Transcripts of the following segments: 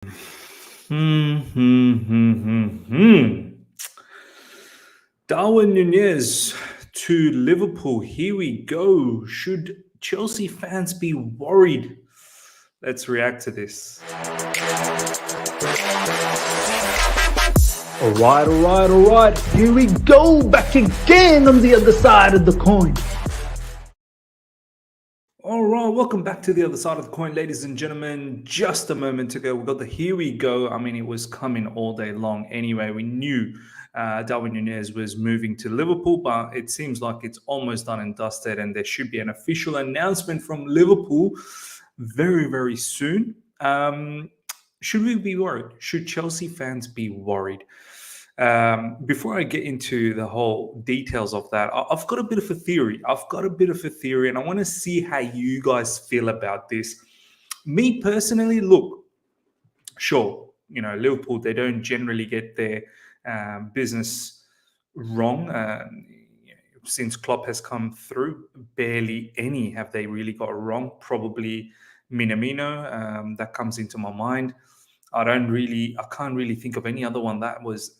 Hmm, hmm, hmm, hmm, hmm. Darwin Nunez to Liverpool. Here we go. Should Chelsea fans be worried? Let's react to this. All right. Here we go, back again on the other side of the coin. All right, welcome back to the other side of the coin, ladies and gentlemen. Just a moment ago, we got the here we go. I mean, it was coming all day long anyway. We knew Darwin Nunez was moving to Liverpool, but it seems like it's almost done and dusted, and there should be an official announcement from Liverpool very, very soon. Should we be worried? Should Chelsea fans be worried? Before I get into the whole details of that, I've got a bit of a theory. And I want to see how you guys feel about this. Me personally, look, sure, Liverpool, they don't generally get their business wrong. Since Klopp has come through, barely any have they really got wrong. Probably Minamino, that comes into my mind. I can't really think of any other one that was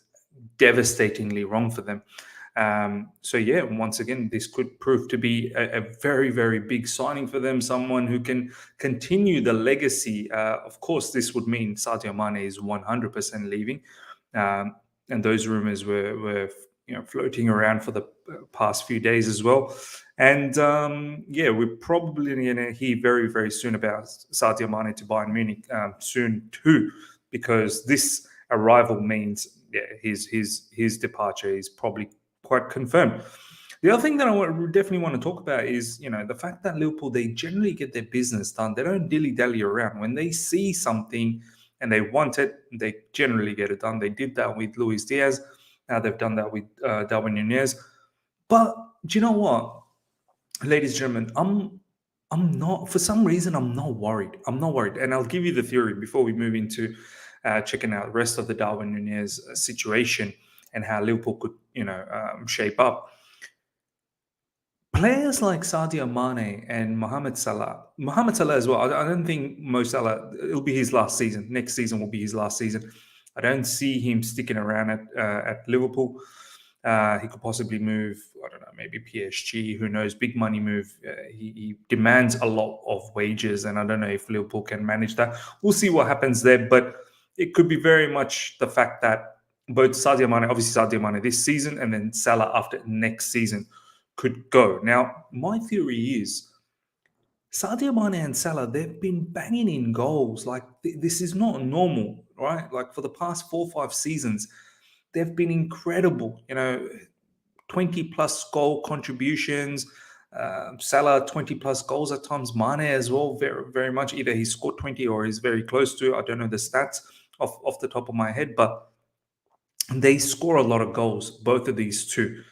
devastatingly wrong for them. So yeah, once again, this could prove to be a very, very big signing for them. Someone who can continue the legacy. Of course, this would mean Sadio Mane is 100% leaving, um, and those rumors were floating around for the past few days as well. And yeah, we're probably going to hear very, very soon about Sadio Mane to Bayern Munich soon too, because this arrival means his departure is probably quite confirmed. The other thing that definitely want to talk about is the fact that Liverpool, they generally get their business done. They don't dilly dally around. When they see something and they want it, they generally get it done. They did that with Luis Diaz. Now they've done that with Darwin Nunez. But do you know what, ladies and gentlemen, I'm not, for some reason, I'm not worried. I'm not worried. And I'll give you the theory before we move into checking out the rest of the Darwin Nunez situation and how Liverpool could, shape up. Players like Sadio Mane and Mohamed Salah as well. I don't think Mo Salah, it'll be his last season. Next season will be his last season. I don't see him sticking around at Liverpool. He could possibly move, I don't know, maybe PSG, who knows, big money move. He demands a lot of wages, and I don't know if Liverpool can manage that. We'll see what happens there, but it could be very much the fact that both Sadio Mane, obviously Sadio Mane this season, and then Salah after next season could go. Now, my theory is Sadio Mane and Salah, they've been banging in goals. Like, this is not normal, right? Like, for the past 4 or 5 seasons, they've been incredible. 20 plus goal contributions. Salah 20 plus goals at times. Mane as well, very very much. Either he scored 20 or he's very close to. I don't know the stats off the top of my head, but they score a lot of goals. Both of these two,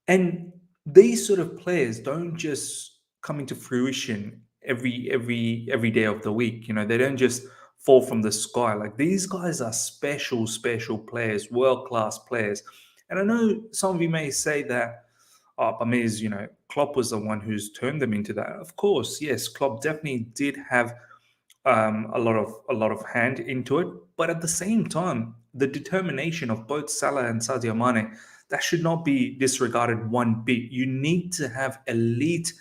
and these sort of players don't just come into fruition every day of the week. They don't just fall from the sky. Like, these guys are special players, world class players. And I know some of you may say that, oh, Pamiz, Klopp was the one who's turned them into that. Of course, yes, Klopp definitely did have a lot of hand into it. But at the same time, the determination of both Salah and Sadio Mane, that should not be disregarded one bit. You need to have elite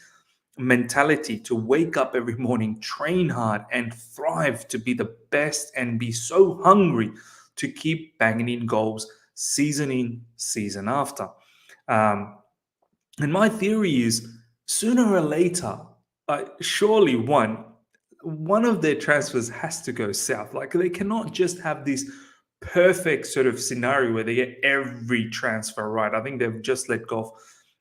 mentality to wake up every morning, train hard, and thrive to be the best and be so hungry to keep banging in goals season in, season after. Um, and my theory is, sooner or later, surely one of their transfers has to go south. Like, they cannot just have this perfect sort of scenario where they get every transfer right. I think they've just let go of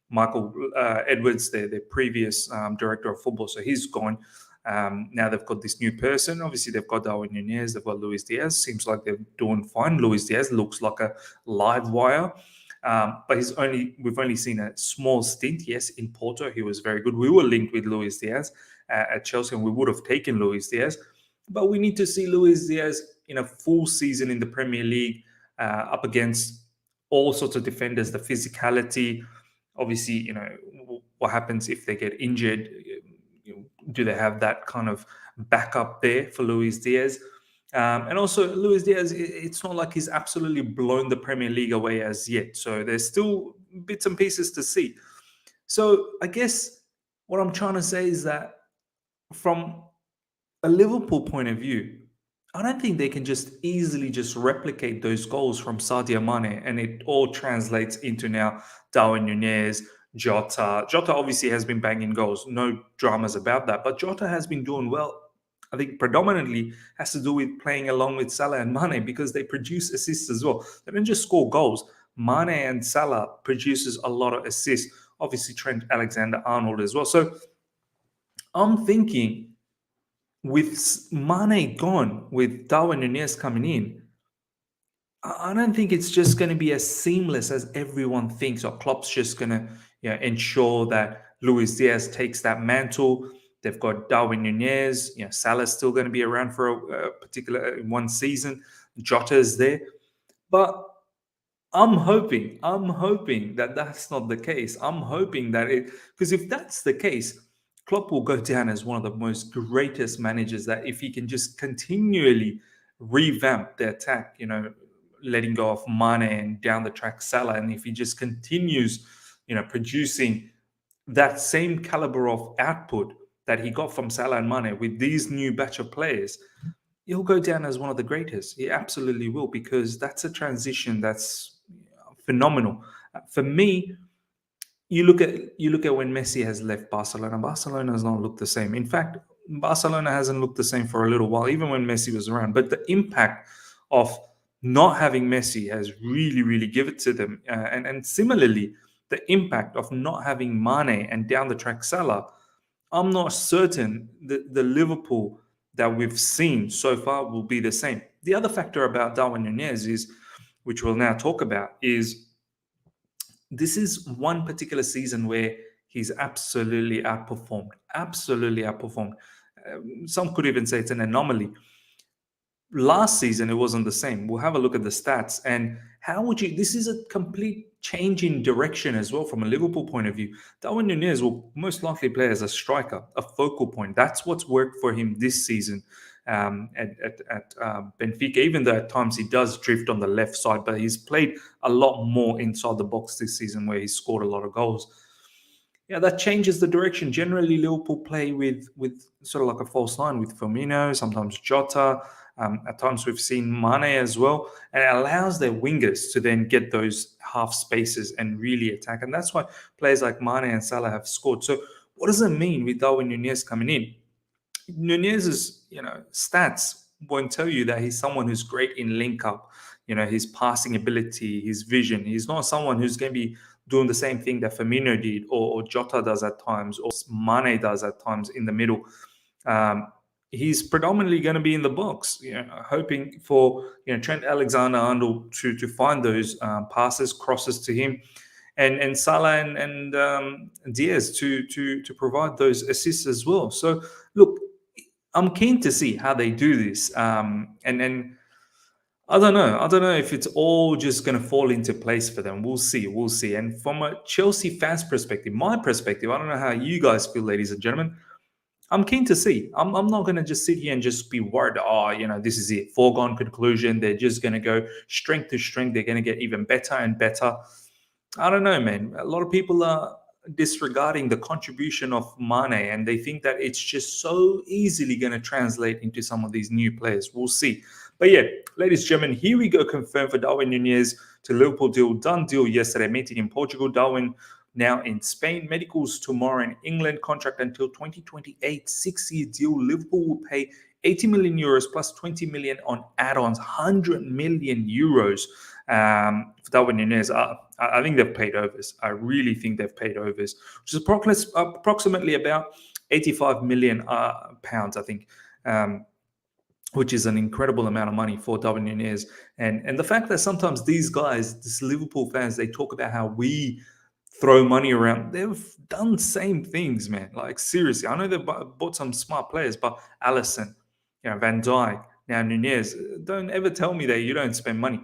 Michael Edwards, their previous director of football, so he's gone. Now they've got this new person. Obviously, they've got Darwin Nunez, they've got Luis Diaz. Seems like they're doing fine. Luis Diaz looks like a live wire. But we've only seen a small stint. Yes, in Porto, he was very good. We were linked with Luis Diaz at Chelsea, and we would have taken Luis Diaz. But we need to see Luis Diaz in a full season in the Premier League, up against all sorts of defenders, the physicality. Obviously, what happens if they get injured? Do they have that kind of backup there for Luis Diaz? And also, Luis Diaz, it's not like he's absolutely blown the Premier League away as yet. So there's still bits and pieces to see. So I guess what I'm trying to say is that from a Liverpool point of view, I don't think they can just easily just replicate those goals from Sadio Mane, and it all translates into now Darwin Nunez, Jota. Jota obviously has been banging goals, no dramas about that, but Jota has been doing well. I think predominantly has to do with playing along with Salah and Mane because they produce assists as well. They don't just score goals. Mane and Salah produces a lot of assists. Obviously, Trent Alexander-Arnold as well. So I'm thinking with Mane gone, with Darwin Nunez coming in, I don't think it's just going to be as seamless as everyone thinks, or Klopp's just going to ensure that Luis Diaz takes that mantle. They've got Darwin Nunez. Salah's still going to be around for a particular one season. Jota is there, but I'm hoping that that's not the case. I'm hoping that because if that's the case, Klopp will go down as one of the most greatest managers. That if he can just continually revamp the attack, letting go of Mane and down the track Salah, and if he just continues, producing that same caliber of output that he got from Salah and Mane with these new batch of players, he'll go down as one of the greatest. He absolutely will, because that's a transition that's phenomenal. For me, you look at when Messi has left Barcelona. Barcelona has not looked the same. In fact, Barcelona hasn't looked the same for a little while, even when Messi was around. But the impact of not having Messi has really, really given it to them. And similarly, the impact of not having Mane and down the track Salah, I'm not certain that the Liverpool that we've seen so far will be the same. The other factor about Darwin Nunez is, which we'll now talk about, is this is one particular season where he's absolutely outperformed. Absolutely outperformed. Some could even say it's an anomaly. Last season, it wasn't the same. We'll have a look at the stats. And how would you... This is a complete change in direction as well from a Liverpool point of view. Darwin Nunez will most likely play as a striker, a focal point. That's what's worked for him this season at Benfica, even though at times he does drift on the left side, but he's played a lot more inside the box this season where he's scored a lot of goals. Yeah, that changes the direction. Generally, Liverpool play with sort of like a false line with Firmino, sometimes Jota. At times we've seen Mane as well, and it allows their wingers to then get those half spaces and really attack. And that's why players like Mane and Salah have scored. So what does it mean with Darwin Nunez coming in? Nunez's stats won't tell you that he's someone who's great in link up, his passing ability, his vision. He's not someone who's going to be doing the same thing that Firmino did or Jota does at times, or Mane does at times in the middle. He's predominantly going to be in the box, hoping for Trent Alexander-Arnold to find those passes, crosses to him, and Salah and Diaz to provide those assists as well. So look, I'm keen to see how they do this, and I don't know if it's all just going to fall into place for them. We'll see. And from a Chelsea fans' perspective, my perspective, I don't know how you guys feel, ladies and gentlemen. I'm keen to see. I'm not going to just sit here and just be worried, this is it, foregone conclusion. They're just going to go strength to strength. They're going to get even better and better. I don't know, man. A lot of people are disregarding the contribution of Mane, and they think that it's just so easily going to translate into some of these new players. We'll see. But yeah, ladies and gentlemen, here we go. Confirmed for Darwin Nunez to Liverpool deal. Done deal yesterday. Meeting in Portugal. Darwin now in Spain. Medicals tomorrow in England. Contract until 2028. 6-year deal. Liverpool will pay 80 million euros plus 20 million on add-ons. 100 million euros for Darwin Nunez. I think they've paid overs. I really think they've paid overs, which is approximately about 85 million pounds, I think, which is an incredible amount of money for Darwin Nunez. And the fact that sometimes these guys, these Liverpool fans, they talk about how we throw money around. They've done same things, man. Like, seriously. I know they've bought some smart players, but Alisson, Van Dijk, now Nunez. Don't ever tell me that you don't spend money.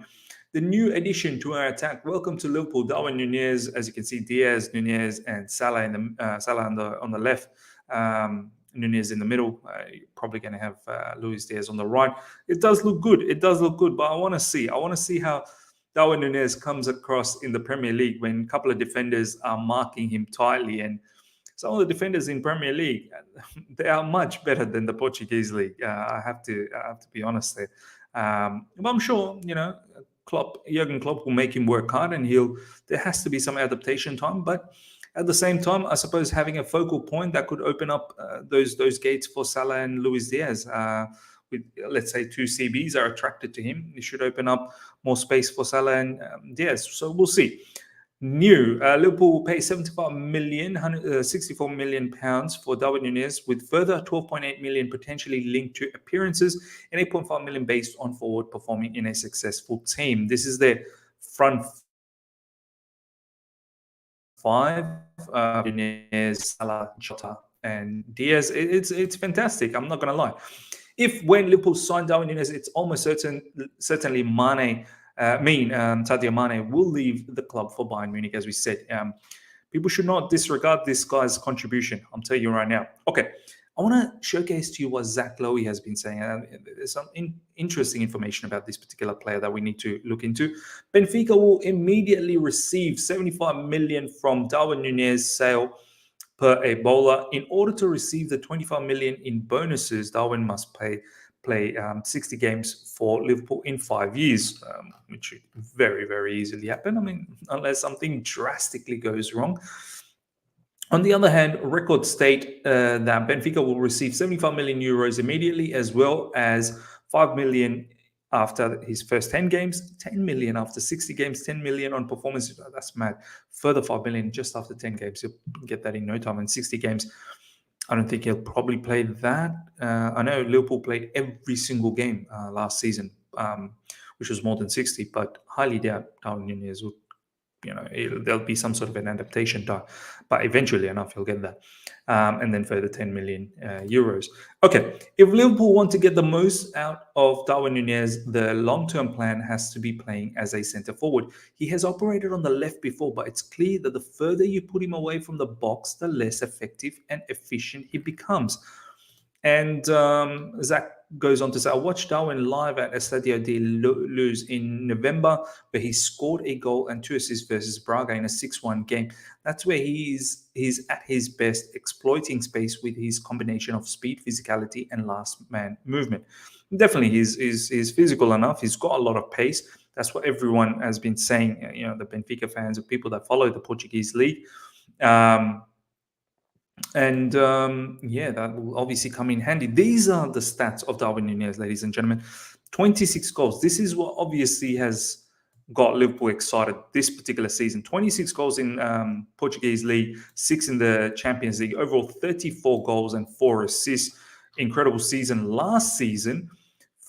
The new addition to our attack. Welcome to Liverpool, Darwin Nunez. As you can see, Diaz, Nunez, and Salah Salah on the left. Nunez in the middle. You're probably going to have Luis Diaz on the right. It does look good. It does look good, but I want to see how Darwin Nunez comes across in the Premier League when a couple of defenders are marking him tightly. And some of the defenders in Premier League, they are much better than the Portuguese league. I have to be honest there. But I'm sure, Jurgen Klopp will make him work hard, and there has to be some adaptation time. But at the same time, I suppose having a focal point that could open up those gates for Salah and Luis Diaz. With, let's say, two CBs are attracted to him, it should open up more space for Salah and Diaz. So we'll see. Liverpool will pay 75 million, 64 million pounds for Darwin Nunez, with further 12.8 million potentially linked to appearances and 8.5 million based on forward performing in a successful team. This is their front five: Nunez, Salah, Jota, and Diaz. It's fantastic. I'm not going to lie. If when Liverpool signed Darwin Nunez, it's almost certainly Sadio Mane will leave the club for Bayern Munich, as we said. People should not disregard this guy's contribution. I'm telling you right now. Okay, I want to showcase to you what Zach Lowy has been saying. There's some interesting information about this particular player that we need to look into. Benfica will immediately receive 75 million from Darwin Nunez sale per Ebola. In order to receive the 25 million in bonuses, Darwin must play 60 games for Liverpool in 5 years, which should very, very easily happen. I mean, unless something drastically goes wrong. On the other hand, records state that Benfica will receive 75 million euros immediately, as well as 5 million after his first 10 games, 10 million after 60 games, 10 million on performance. That's mad. Further 5 million just after 10 games. You'll get that in no time. In 60 games, I don't think he'll probably play that. I know Liverpool played every single game last season, which was more than 60, but highly doubt Darwin Nunez would, there'll be some sort of an adaptation time, but eventually enough, he'll get that. And then further 10 million euros. Okay, if Liverpool want to get the most out of Darwin Nunez, the long-term plan has to be playing as a centre forward. He has operated on the left before, but it's clear that the further you put him away from the box, the less effective and efficient he becomes. And Zach goes on to say, I watched Darwin live at Estadio de Luz in November, where he scored a goal and 2 assists versus Braga in a 6-1 game. That's where he's at his best, exploiting space with his combination of speed, physicality, and last-man movement. Definitely, he's physical enough. He's got a lot of pace. That's what everyone has been saying, the Benfica fans or people that follow the Portuguese league. That will obviously come in handy. These are the stats of Darwin Nunez, ladies and gentlemen. 26 goals. This is what obviously has got Liverpool excited this particular season. 26 goals in Portuguese league, 6 in the Champions League. Overall, 34 goals and 4 assists. Incredible season. Last season,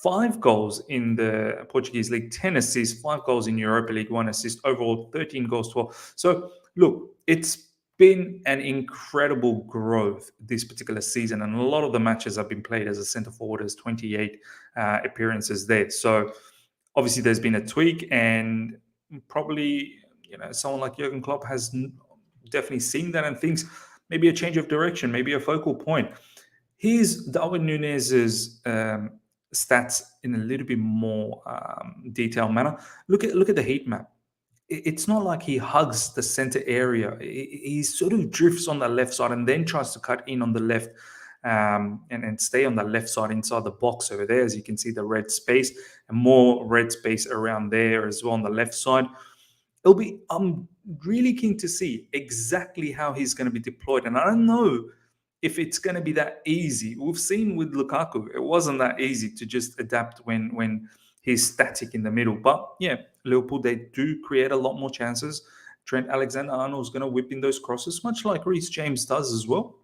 5 goals in the Portuguese league, 10 assists, 5 goals in Europa League, 1 assist. Overall, 13 goals, 12. So, look, it's been an incredible growth this particular season, and a lot of the matches have been played as a centre forward, as 28 appearances there. So obviously there's been a tweak, and probably someone like Jurgen Klopp has definitely seen that and thinks maybe a change of direction, maybe a focal point. Here's Darwin Nunez's stats in a little bit more detailed manner. Look at the heat map. It's not like he hugs the center area. He sort of drifts on the left side and then tries to cut in on the left and stay on the left side inside the box over there. As you can see, the red space and more red space around there as well on the left side. I'm really keen to see exactly how he's going to be deployed. And I don't know if it's going to be that easy. We've seen with Lukaku, it wasn't that easy to just adapt when he's static in the middle. But yeah, Liverpool, they do create a lot more chances. Trent Alexander-Arnold's going to whip in those crosses, much like Reece James does as well.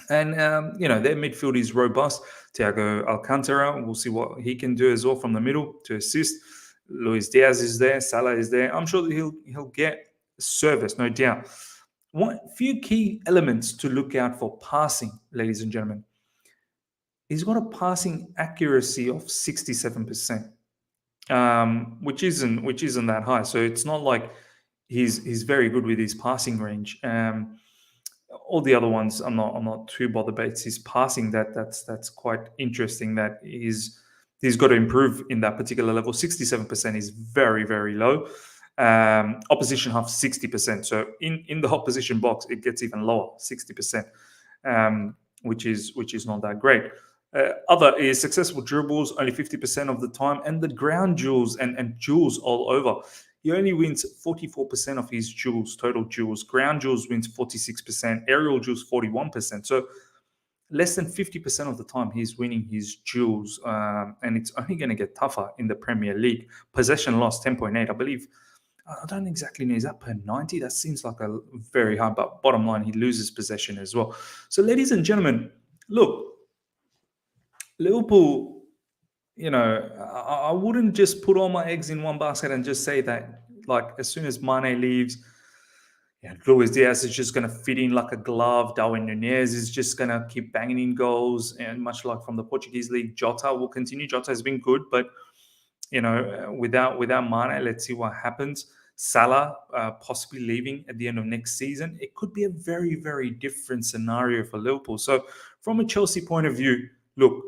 And, their midfield is robust. Thiago Alcantara, we'll see what he can do as well from the middle to assist. Luis Diaz is there. Salah is there. I'm sure that he'll get service, no doubt. One few key elements to look out for passing, ladies and gentlemen. He's got a passing accuracy of 67%, which isn't that high. So it's not like he's very good with his passing range. All the other ones, I'm not too bothered. But it's his passing that's quite interesting. That he's got to improve in that particular level. 67% is very, very low. Opposition half 60%. So in the opposition box, it gets even lower, 60%, which is not that great. Other is successful dribbles, only 50% of the time, and the ground duels and duels all over. He only wins 44% of his duels, total duels. Ground duels wins 46%, aerial duels 41%. So less than 50% of the time he's winning his duels, and it's only going to get tougher in the Premier League. Possession loss 10.8, I believe. I don't exactly know, is that per 90? That seems like a very high, but bottom line, he loses possession as well. So ladies and gentlemen, look, Liverpool, I wouldn't just put all my eggs in one basket and just say that, like, as soon as Mane leaves, Luis Diaz is just going to fit in like a glove. Darwin Nunez is just going to keep banging in goals. And much like from the Portuguese league, Jota will continue. Jota has been good, but, without Mane, let's see what happens. Salah possibly leaving at the end of next season. It could be a very, very different scenario for Liverpool. So from a Chelsea point of view, look,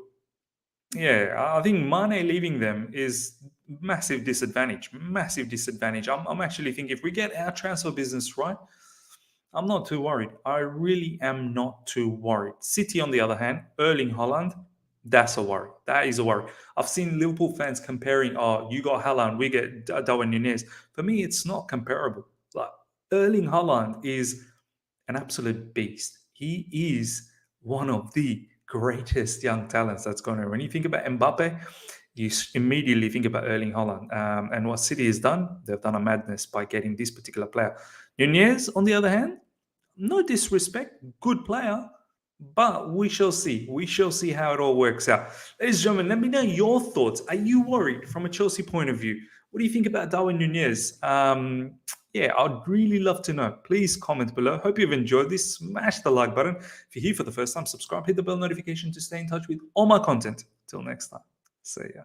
I think Mane leaving them is massive disadvantage. I'm actually thinking if we get our transfer business right, I'm not too worried. I really am not too worried. City, on the other hand, Erling Haaland, that's a worry. That is a worry. I've seen Liverpool fans comparing, you got Haaland, we get Darwin Nunez. For me, it's not comparable. Like, Erling Haaland is an absolute beast. He is one of the greatest young talents that's going on. When you think about Mbappe, you immediately think about Erling Haaland. And what City has done, they've done a madness by getting this particular player. Nunez, on the other hand, no disrespect, good player, but we shall see. We shall see how it all works out. Ladies and gentlemen, let me know your thoughts. Are you worried from a Chelsea point of view? What do you think about Darwin Nunez? I'd really love to know. Please comment below. Hope you've enjoyed this. Smash the like button. If you're here for the first time, subscribe, hit the bell notification to stay in touch with all my content. Till next time. See ya.